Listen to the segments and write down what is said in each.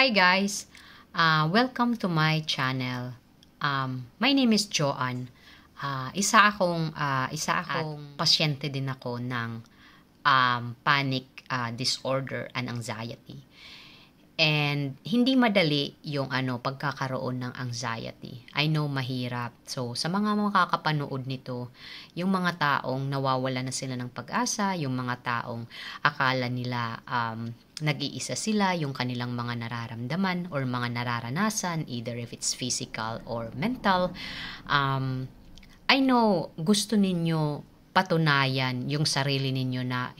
Hi guys, welcome to my channel. My name is Joanne. Isa akong pasyente din ako ng panic disorder and anxiety. And hindi madali yung pagkakaroon ng anxiety. I know mahirap. So sa mga makakapanood nito, yung mga taong nawawala na sila ng pag-asa, yung mga taong akala nila nag-iisa sila, yung kanilang mga nararamdaman or mga nararanasan, either if it's physical or mental. I know gusto ninyo patunayan yung sarili ninyo na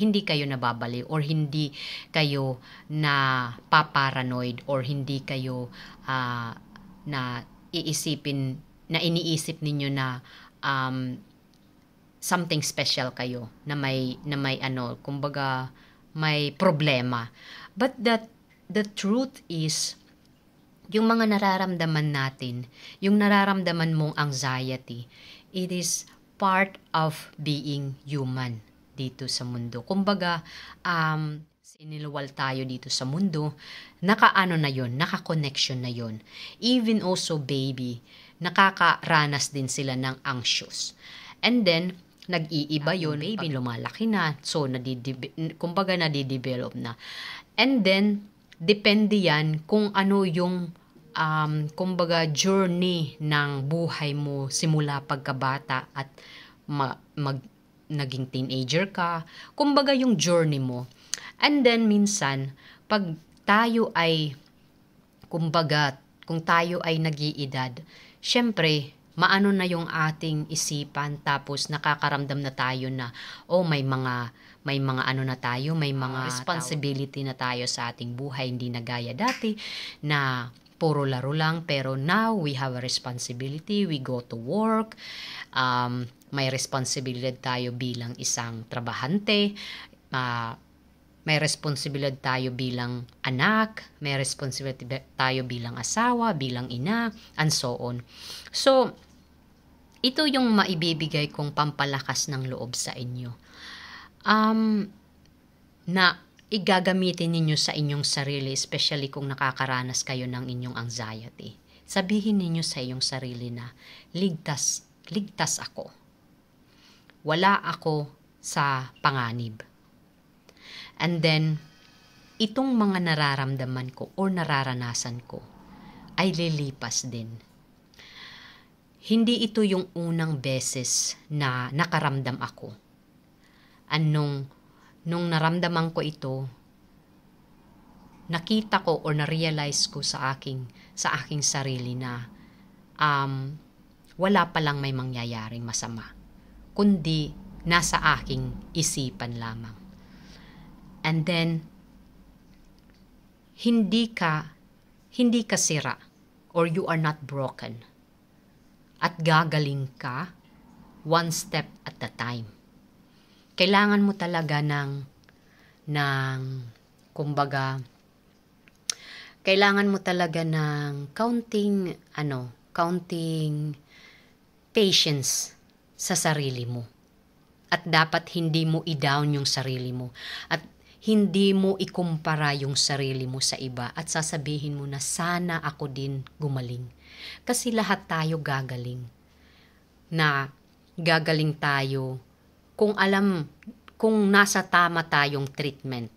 hindi kayo nababaliw or hindi kayo na paparanoid or hindi kayo na iniisip ninyo na something special kayo na may kumbaga may problema. But the truth is, yung mga nararamdaman natin, yung nararamdaman mong anxiety, it is part of being human dito sa mundo. Kumbaga, siniluwal tayo dito sa mundo, naka-connection na yun. Even also baby, nakakaranas din sila ng anxious. And then, nag-iiba yun, baby, lumalaki na, so kumbaga nadidevelop na. And then, depende yan kung ano yung kumbaga journey ng buhay mo simula pagkabata at naging teenager ka, kumbaga yung journey mo. And then minsan, pag tayo ay, kumbaga, kung tayo ay nag-iedad, syempre, maano na yung ating isipan, tapos nakakaramdam na tayo na, may mga ano na tayo, may mga responsibility na tayo sa ating buhay, hindi na gaya dati, na puro laro lang, pero now we have a responsibility, we go to work, may responsibilidad tayo bilang isang trabahante, may responsibilidad tayo bilang anak, may responsibilidad tayo bilang asawa, bilang ina, and so on. So, ito yung maibibigay kong pampalakas ng loob sa inyo. Na igagamitin ninyo sa inyong sarili, especially kung nakakaranas kayo ng inyong anxiety. Sabihin ninyo sa iyong sarili na, ligtas ako. Wala ako sa panganib. And then, itong mga nararamdaman ko o nararanasan ko ay lilipas din. Hindi ito yung unang beses na nakaramdam ako. Nung naramdaman ko ito, nakita ko o na-realize ko sa aking sarili na wala palang may mangyayaring masama, kundi nasa aking isipan lamang. And then, hindi ka sira or you are not broken. At gagaling ka one step at a time. Kailangan mo talaga ng kumbaga, kailangan mo talaga ng counting patience sa sarili mo. At dapat hindi mo i-down yung sarili mo. At hindi mo ikumpara yung sarili mo sa iba. At sasabihin mo na sana ako din gumaling. Kasi lahat tayo gagaling. Gagaling tayo kung nasa tama tayong treatment.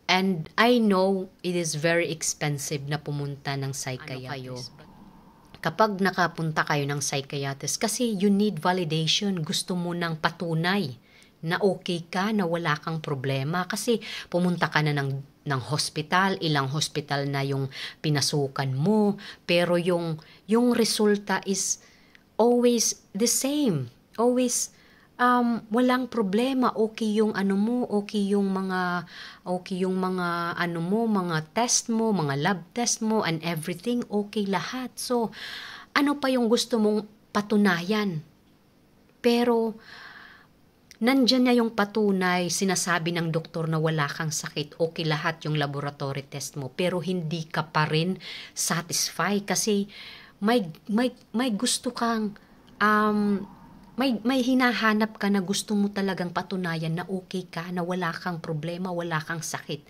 And I know it is very expensive na pumunta ng psychiatrist. Kapag nakapunta kayo ng psychiatrist, kasi you need validation, gusto mo ng patunay na okay ka, na wala kang problema. Kasi pumunta ka na ng hospital, ilang hospital na yung pinasukan mo, pero yung resulta is always the same. Always walang problema, okay yung okay yung mga mga test mo, mga lab test mo and everything, okay lahat. So, ano pa yung gusto mong patunayan? Pero nandyan na yung patunay, sinasabi ng doktor na wala kang sakit, okay lahat yung laboratory test mo, pero hindi ka pa rin satisfied kasi may gusto kang may hinahanap ka na gusto mo talagang patunayan na okay ka, na wala kang problema, wala kang sakit.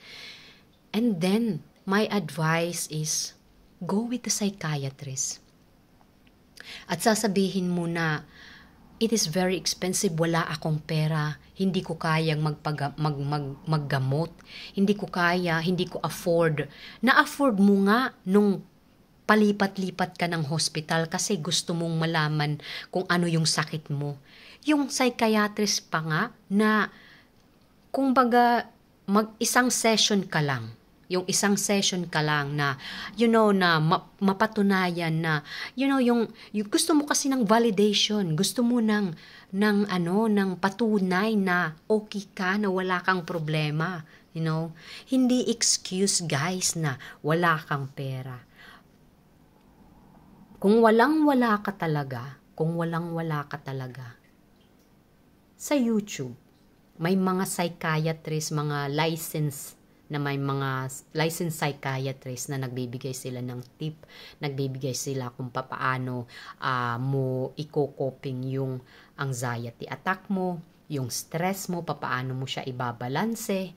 And then, my advice is, go with the psychiatrist. At sasabihin mo na, it is very expensive, wala akong pera, hindi ko kayang maggamot, hindi ko kaya, hindi ko afford. Na-afford mo nga nung palipat-lipat ka ng hospital kasi gusto mong malaman kung ano yung sakit mo. Yung psychiatrist pa nga na, kung baga, isang session ka lang, yung isang session ka lang na, na mapatunayan na, yung gusto mo kasi ng validation, gusto mo ng patunay na okay ka, na wala kang problema, Hindi excuse, guys, na wala kang pera. Kung walang-wala ka talaga, sa YouTube, may mga psychiatrist, mga licensed psychiatrist na nagbibigay sila ng tip, nagbibigay sila kung paano mo i-coping yung anxiety attack mo, yung stress mo, paano mo siya ibabalanse.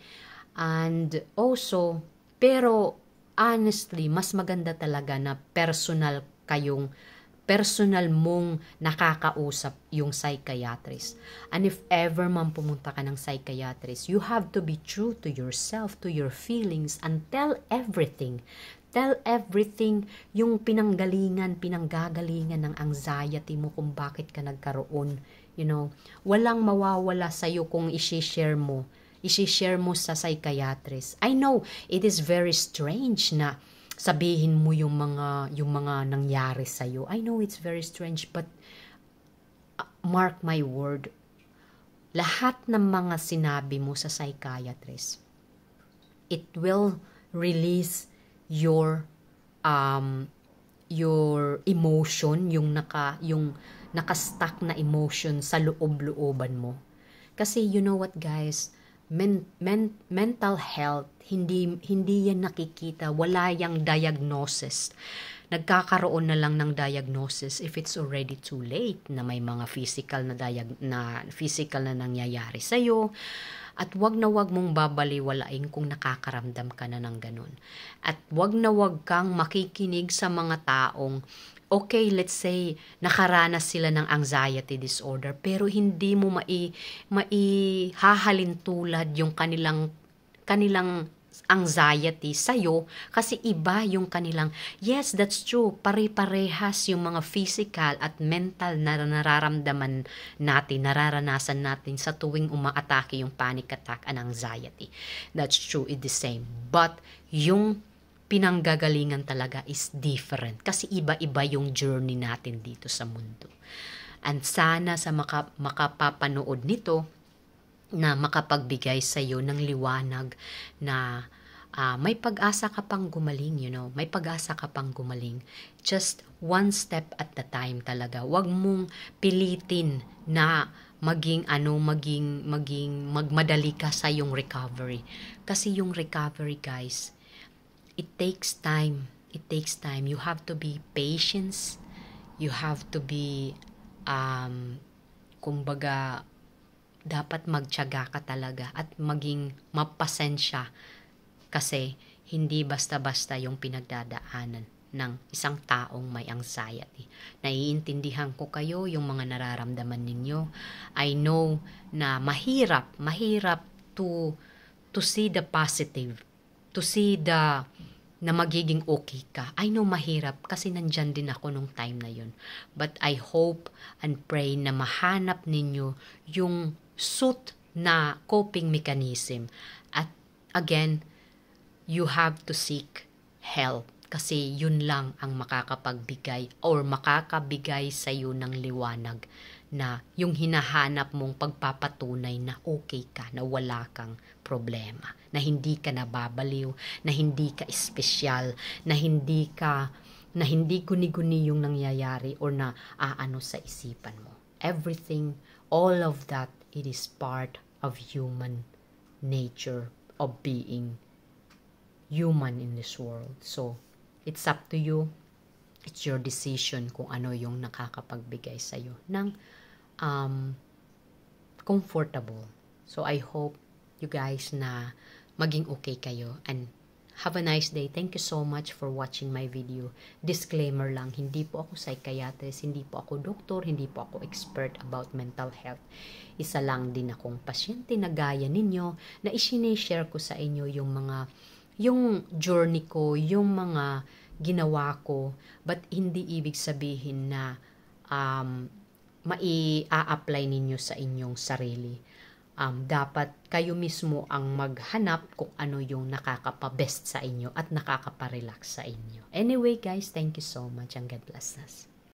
And also, pero honestly, mas maganda talaga na personal mong nakakausap yung psychiatrist. And if ever man pumunta ka ng psychiatrist, you have to be true to yourself, to your feelings, and tell everything. Tell everything, yung pinanggagalingan ng anxiety mo, kung bakit ka nagkaroon. Walang mawawala sa'yo kung i-share mo sa psychiatrist. I know, it is very strange na sabihin mo yung mga nangyari sa iyo. I know it's very strange, but mark my word, lahat ng mga sinabi mo sa psychiatrist, it will release your emotion, yung naka-stuck na emotion sa loob-looban mo. Kasi you know what, guys, mental health, hindi yan nakikita, wala yang diagnosis. Nagkakaroon na lang ng diagnosis if it's already too late, na may mga physical na nangyayari sa iyo. At wag mong babaliwalain kung nakakaramdam ka na ng ganun. At wag kang makikinig sa mga taong, okay, let's say, nakaranas sila ng anxiety disorder, pero hindi mo maihahalin tulad yung kanilang anxiety sa'yo, kasi iba yung kanilang, yes, that's true, pare-parehas yung mga physical at mental na nararanasan natin sa tuwing umaatake yung panic attack and anxiety. That's true, it's the same. But yung pinanggagalingan talaga is different, kasi iba-iba yung journey natin dito sa mundo. And sana sa makapapanood nito, na makapagbigay sa iyo ng liwanag na may pag-asa ka pang gumaling, may pag-asa ka pang gumaling. Just one step at a time talaga. Huwag mong pilitin na magmadali ka sa yung recovery. Kasi yung recovery, guys, it takes time. You have to be patient. You have to be kumbaga, dapat magtiyaga ka talaga at maging mapasensya, kasi hindi basta-basta yung pinagdadaanan ng isang taong may anxiety. Naiintindihan ko kayo, yung mga nararamdaman ninyo. I know na mahirap to see the positive, to see na magiging okay ka. I know mahirap kasi nandyan din ako nung time na yun. But I hope and pray na mahanap ninyo yung suit na coping mechanism. At again, you have to seek help, kasi yun lang ang makakabigay sa iyo ng liwanag, na yung hinahanap mong pagpapatunay na okay ka, na wala kang problema, na hindi ka nababaliw, na hindi ka espesyal, na hindi guni-guni yung nangyayari or na sa isipan mo. Everything, all of that, it is part of human nature, of being human in this world. So, it's up to you. It's your decision kung ano yung nakakapagbigay sa'yo ng comfortable. So, I hope you guys na maging okay kayo, and Have a nice day. Thank you so much for watching my video. Disclaimer lang, hindi po ako psychiatrist, hindi po ako doktor, hindi po ako expert about mental health. Isa lang din akong pasyente na gaya ninyo na isineshare ko sa inyo yung journey ko, yung mga ginawa ko, but hindi ibig sabihin na mai-apply ninyo sa inyong sarili. Dapat kayo mismo ang maghanap kung ano yung nakakapa-best sa inyo at nakakapa-relax sa inyo. Anyway guys, thank you so much and God bless us.